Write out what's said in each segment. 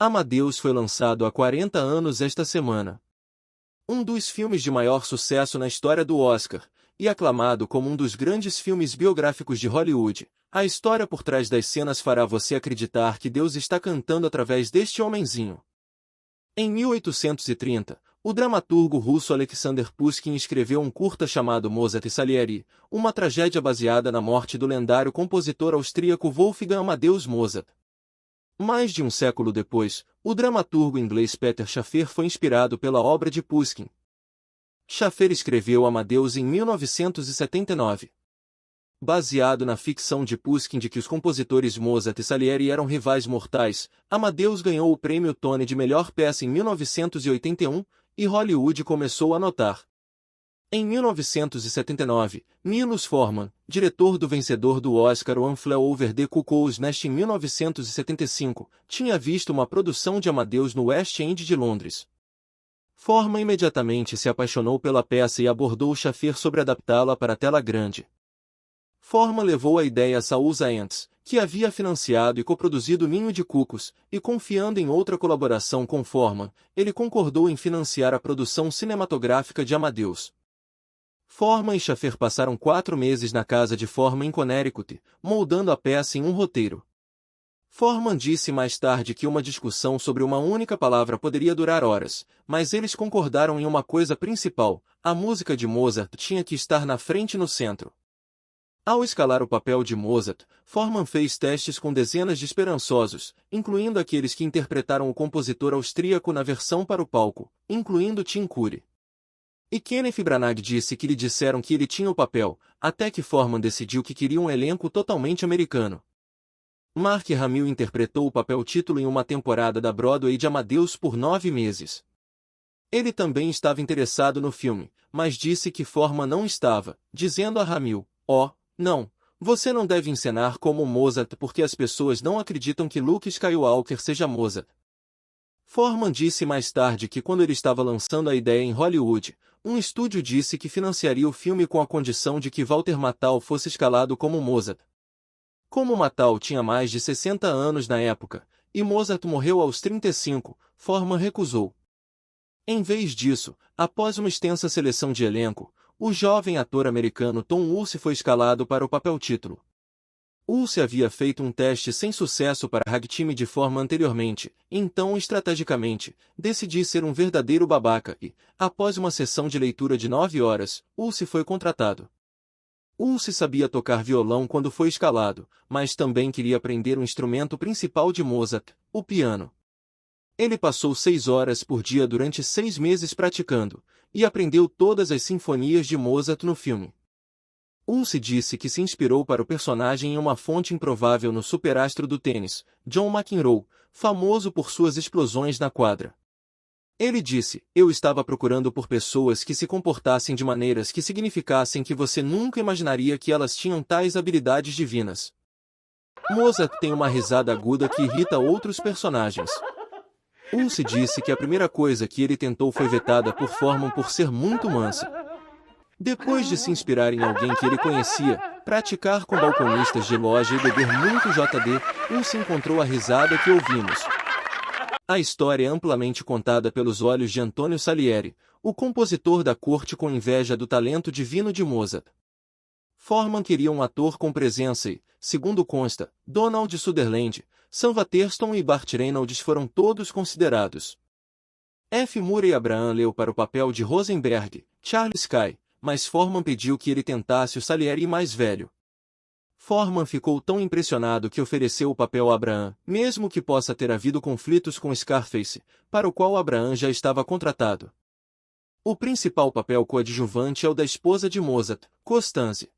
Amadeus foi lançado há 40 anos esta semana. Um dos filmes de maior sucesso na história do Oscar, e aclamado como um dos grandes filmes biográficos de Hollywood, a história por trás das cenas fará você acreditar que Deus está cantando através deste homenzinho. Em 1830, o dramaturgo russo Alexander Pushkin escreveu um curta chamado Mozart e Salieri, uma tragédia baseada na morte do lendário compositor austríaco Wolfgang Amadeus Mozart. Mais de um século depois, o dramaturgo inglês Peter Shaffer foi inspirado pela obra de Pushkin. Shaffer escreveu Amadeus em 1979. Baseado na ficção de Pushkin de que os compositores Mozart e Salieri eram rivais mortais, Amadeus ganhou o prêmio Tony de melhor peça em 1981, e Hollywood começou a notar. Em 1979, Milos Forman, diretor do vencedor do Oscar One Flew Over the Cuckoo's Nest em 1975, tinha visto uma produção de Amadeus no West End de Londres. Forman imediatamente se apaixonou pela peça e abordou Shaffer sobre adaptá-la para a tela grande. Forman levou a ideia a Saul Zaentz, que havia financiado e coproduzido Ninho de Cucos, e confiando em outra colaboração com Forman, ele concordou em financiar a produção cinematográfica de Amadeus. Forman e Shaffer passaram 4 meses na casa de Forman em Connecticut, moldando a peça em um roteiro. Forman disse mais tarde que uma discussão sobre uma única palavra poderia durar horas, mas eles concordaram em uma coisa principal: a música de Mozart tinha que estar na frente e no centro. Ao escalar o papel de Mozart, Forman fez testes com dezenas de esperançosos, incluindo aqueles que interpretaram o compositor austríaco na versão para o palco, incluindo Tim Curry. E Kenneth Branagh disse que lhe disseram que ele tinha o papel, até que Forman decidiu que queria um elenco totalmente americano. Mark Hamill interpretou o papel título em uma temporada da Broadway de Amadeus por 9 meses. Ele também estava interessado no filme, mas disse que Forman não estava, dizendo a Hamill: não, você não deve encenar como Mozart porque as pessoas não acreditam que Luke Skywalker seja Mozart. Forman disse mais tarde que quando ele estava lançando a ideia em Hollywood, um estúdio disse que financiaria o filme com a condição de que Walter Matthau fosse escalado como Mozart. Como Matthau tinha mais de 60 anos na época, e Mozart morreu aos 35, Forman recusou. Em vez disso, após uma extensa seleção de elenco, o jovem ator americano Tom Hulce foi escalado para o papel título. Hulce havia feito um teste sem sucesso para Ragtime de Forman anteriormente, então estrategicamente, decidi ser um verdadeiro babaca e, após uma sessão de leitura de 9 horas, Hulce foi contratado. Hulce sabia tocar violão quando foi escalado, mas também queria aprender o instrumento principal de Mozart, o piano. Ele passou 6 horas por dia durante 6 meses praticando, e aprendeu todas as sinfonias de Mozart no filme. Hulce disse que se inspirou para o personagem em uma fonte improvável no superastro do tênis, John McEnroe, famoso por suas explosões na quadra. Ele disse: eu estava procurando por pessoas que se comportassem de maneiras que significassem que você nunca imaginaria que elas tinham tais habilidades divinas. Mozart tem uma risada aguda que irrita outros personagens. Hulce disse que a primeira coisa que ele tentou foi vetada por Forman por ser muito mansa. Depois de se inspirar em alguém que ele conhecia, praticar com balconistas de loja e beber muito JD, Hulce encontrou a risada que ouvimos. A história é amplamente contada pelos olhos de Antonio Salieri, o compositor da corte com inveja do talento divino de Mozart. Forman queria um ator com presença e, segundo consta, Donald Sutherland, Sam Waterston e Burt Reynolds foram todos considerados. F. Murray Abraham leu para o papel de Rosenberg, Charles Sky, mas Forman pediu que ele tentasse o Salieri mais velho. Forman ficou tão impressionado que ofereceu o papel a Abraham, mesmo que possa ter havido conflitos com Scarface, para o qual Abraham já estava contratado. O principal papel coadjuvante é o da esposa de Mozart, Constance.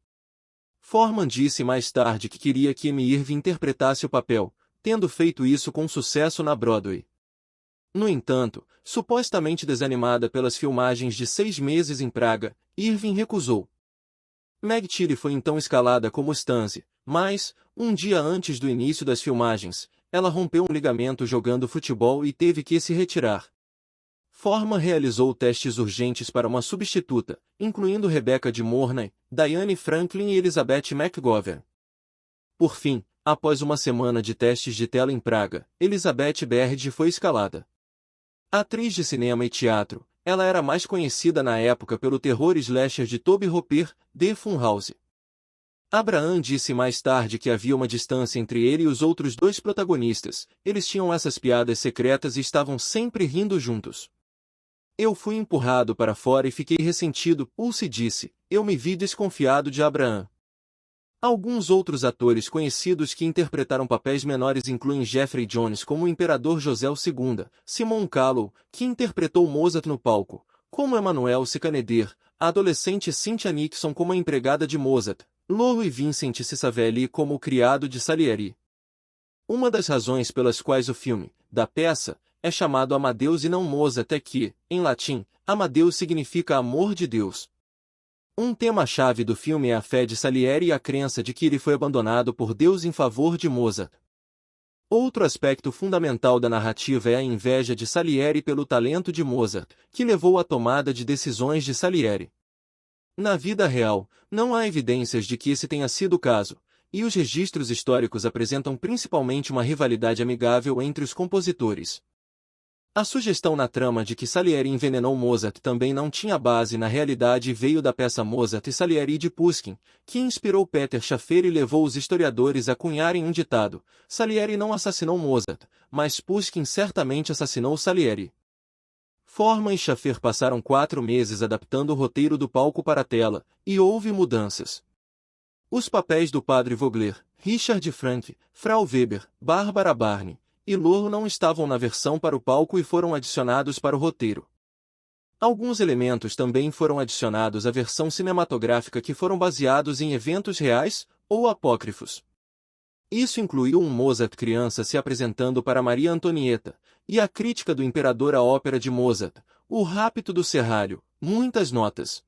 Forman disse mais tarde que queria que Amy Irving interpretasse o papel, tendo feito isso com sucesso na Broadway. No entanto, supostamente desanimada pelas filmagens de 6 meses em Praga, Irving recusou. Meg Tilly foi então escalada como Stanzi, mas, um dia antes do início das filmagens, ela rompeu um ligamento jogando futebol e teve que se retirar. Forman realizou testes urgentes para uma substituta, incluindo Rebecca de Mornay, Diane Franklin e Elizabeth McGovern. Por fim, Após uma semana de testes de tela em Praga, Elizabeth Berg foi escalada. Atriz de cinema e teatro, ela era mais conhecida na época pelo terror slasher de Tobe Hooper, The Funhouse. Abraham disse mais tarde que havia uma distância entre ele e os outros dois protagonistas, eles tinham essas piadas secretas e estavam sempre rindo juntos. Eu fui empurrado para fora e fiquei ressentido, Pulse disse, eu me vi desconfiado de Abraham. Alguns outros atores conhecidos que interpretaram papéis menores incluem Jeffrey Jones como o Imperador José II, Simon Callow, que interpretou Mozart no palco, como Emmanuel Scaneder, a adolescente Cynthia Nixon como a empregada de Mozart, Lolo e Vincent Cisavelli como o criado de Salieri. Uma das razões pelas quais o filme, da peça, é chamado Amadeus e não Mozart é que, em latim, Amadeus significa amor de Deus. Um tema-chave do filme é a fé de Salieri e a crença de que ele foi abandonado por Deus em favor de Mozart. Outro aspecto fundamental da narrativa é a inveja de Salieri pelo talento de Mozart, que levou à tomada de decisões de Salieri. Na vida real, não há evidências de que esse tenha sido o caso, e os registros históricos apresentam principalmente uma rivalidade amigável entre os compositores. A sugestão na trama de que Salieri envenenou Mozart também não tinha base na realidade e veio da peça Mozart e Salieri de Pushkin, que inspirou Peter Shaffer e levou os historiadores a cunharem um ditado: Salieri não assassinou Mozart, mas Pushkin certamente assassinou Salieri. Forman e Shaffer passaram 4 meses adaptando o roteiro do palco para a tela, e houve mudanças. Os papéis do Padre Vogler, Richard Frank, Frau Weber, Bárbara Barney e Lolo não estavam na versão para o palco e foram adicionados para o roteiro. Alguns elementos também foram adicionados à versão cinematográfica que foram baseados em eventos reais ou apócrifos. Isso incluiu um Mozart criança se apresentando para Maria Antonieta, e a crítica do imperador à ópera de Mozart, O Rapto do Serralho, muitas notas.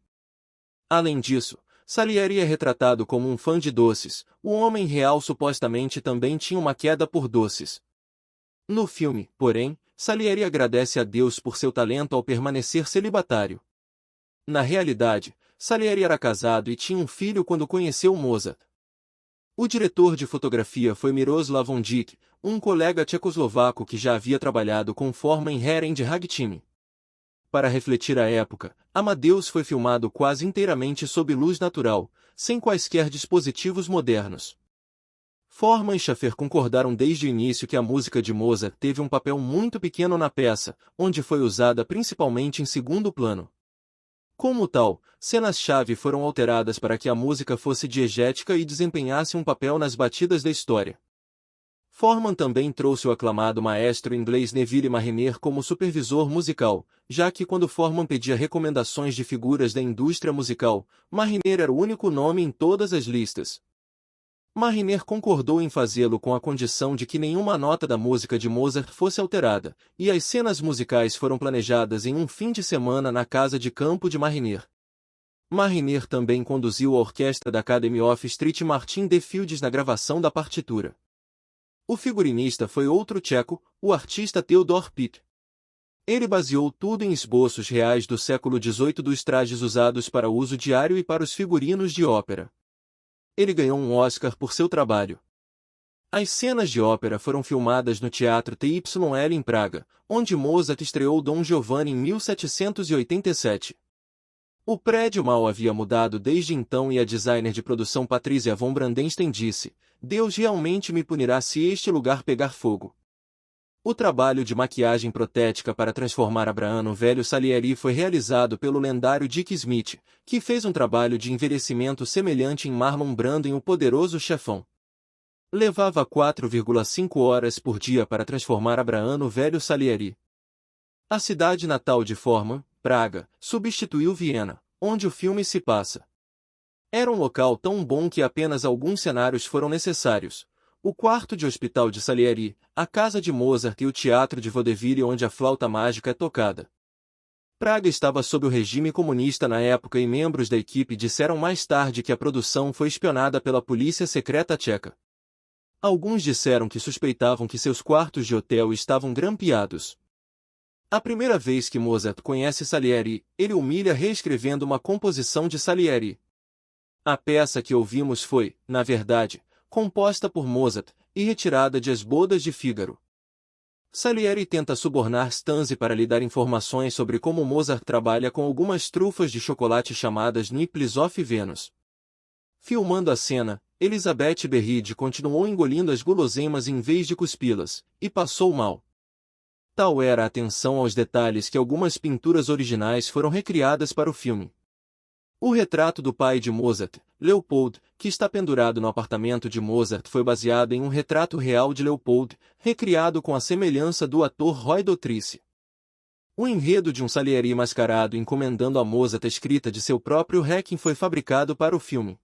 Além disso, Salieri é retratado como um fã de doces, o homem real supostamente também tinha uma queda por doces. No filme, porém, Salieri agradece a Deus por seu talento ao permanecer celibatário. Na realidade, Salieri era casado e tinha um filho quando conheceu Mozart. O diretor de fotografia foi Miroslav Ondich, um colega tchecoslovaco que já havia trabalhado com Forman em Herem de Ragtime. Para refletir a época, Amadeus foi filmado quase inteiramente sob luz natural, sem quaisquer dispositivos modernos. Forman e Shaffer concordaram desde o início que a música de Mozart teve um papel muito pequeno na peça, onde foi usada principalmente em segundo plano. Como tal, cenas-chave foram alteradas para que a música fosse diegética e desempenhasse um papel nas batidas da história. Forman também trouxe o aclamado maestro inglês Neville Marriner como supervisor musical, já que quando Forman pedia recomendações de figuras da indústria musical, Marriner era o único nome em todas as listas. Marriner concordou em fazê-lo com a condição de que nenhuma nota da música de Mozart fosse alterada, e as cenas musicais foram planejadas em um fim de semana na casa de campo de Marriner. Marriner também conduziu a orquestra da Academy of Street Martin de Fields na gravação da partitura. O figurinista foi outro tcheco, o artista Theodor Pitt. Ele baseou tudo em esboços reais do século XVIII dos trajes usados para uso diário e para os figurinos de ópera. Ele ganhou um Oscar por seu trabalho. As cenas de ópera foram filmadas no Teatro TYL em Praga, onde Mozart estreou Dom Giovanni em 1787. O prédio mal havia mudado desde então e a designer de produção Patricia von Brandenstein disse: Deus realmente me punirá se este lugar pegar fogo. O trabalho de maquiagem protética para transformar Abraham no velho Salieri foi realizado pelo lendário Dick Smith, que fez um trabalho de envelhecimento semelhante em Marlon Brando em O Poderoso Chefão. Levava 4,5 horas por dia para transformar Abraham no velho Salieri. A cidade natal de Forman, Praga, substituiu Viena, onde o filme se passa. Era um local tão bom que apenas alguns cenários foram necessários. O quarto de hospital de Salieri, a casa de Mozart e o teatro de vaudeville onde a flauta mágica é tocada. Praga estava sob o regime comunista na época e membros da equipe disseram mais tarde que a produção foi espionada pela polícia secreta tcheca. Alguns disseram que suspeitavam que seus quartos de hotel estavam grampeados. A primeira vez que Mozart conhece Salieri, ele humilha reescrevendo uma composição de Salieri. A peça que ouvimos foi, na verdade, composta por Mozart, e retirada de As Bodas de Fígaro. Salieri tenta subornar Stanzi para lhe dar informações sobre como Mozart trabalha com algumas trufas de chocolate chamadas Nipples of Venus. Filmando a cena, Elisabeth Berride continuou engolindo as guloseimas em vez de cuspi-las, e passou mal. Tal era a atenção aos detalhes que algumas pinturas originais foram recriadas para o filme. O retrato do pai de Mozart, Leopold, que está pendurado no apartamento de Mozart, foi baseado em um retrato real de Leopold, recriado com a semelhança do ator Roy Dotrice. O enredo de um Salieri mascarado encomendando a Mozart a escrita de seu próprio Requiem foi fabricado para o filme.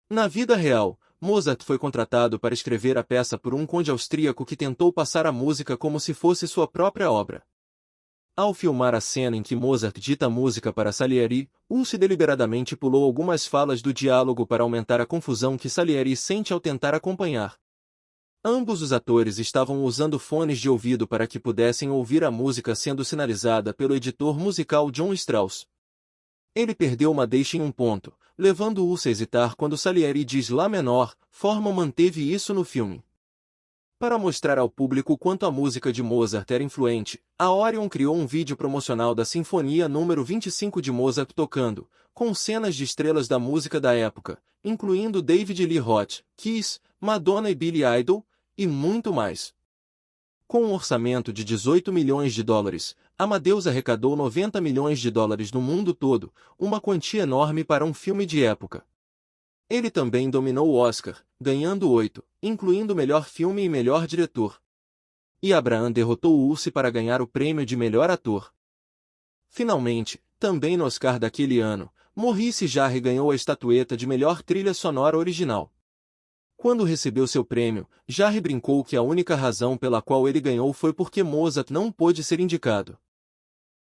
Na vida real, Mozart foi contratado para escrever a peça por um conde austríaco que tentou passar a música como se fosse sua própria obra. Ao filmar a cena em que Mozart dita a música para Salieri, Ulce deliberadamente pulou algumas falas do diálogo para aumentar a confusão que Salieri sente ao tentar acompanhar. Ambos os atores estavam usando fones de ouvido para que pudessem ouvir a música sendo sinalizada pelo editor musical John Strauss. Ele perdeu uma deixa em um ponto, levando Ulce a hesitar quando Salieri diz Lá menor, Forman manteve isso no filme. Para mostrar ao público quanto a música de Mozart era influente, a Orion criou um vídeo promocional da Sinfonia número 25 de Mozart tocando, com cenas de estrelas da música da época, incluindo David Lee Roth, Kiss, Madonna e Billy Idol, e muito mais. Com um orçamento de 18 milhões de dólares, Amadeus arrecadou 90 milhões de dólares no mundo todo, uma quantia enorme para um filme de época. Ele também dominou o Oscar, ganhando 8, incluindo melhor filme e melhor diretor. E Abraham derrotou Ulce para ganhar o prêmio de melhor ator. Finalmente, também no Oscar daquele ano, Maurice Jarre ganhou a estatueta de melhor trilha sonora original. Quando recebeu seu prêmio, Jarre brincou que a única razão pela qual ele ganhou foi porque Mozart não pôde ser indicado.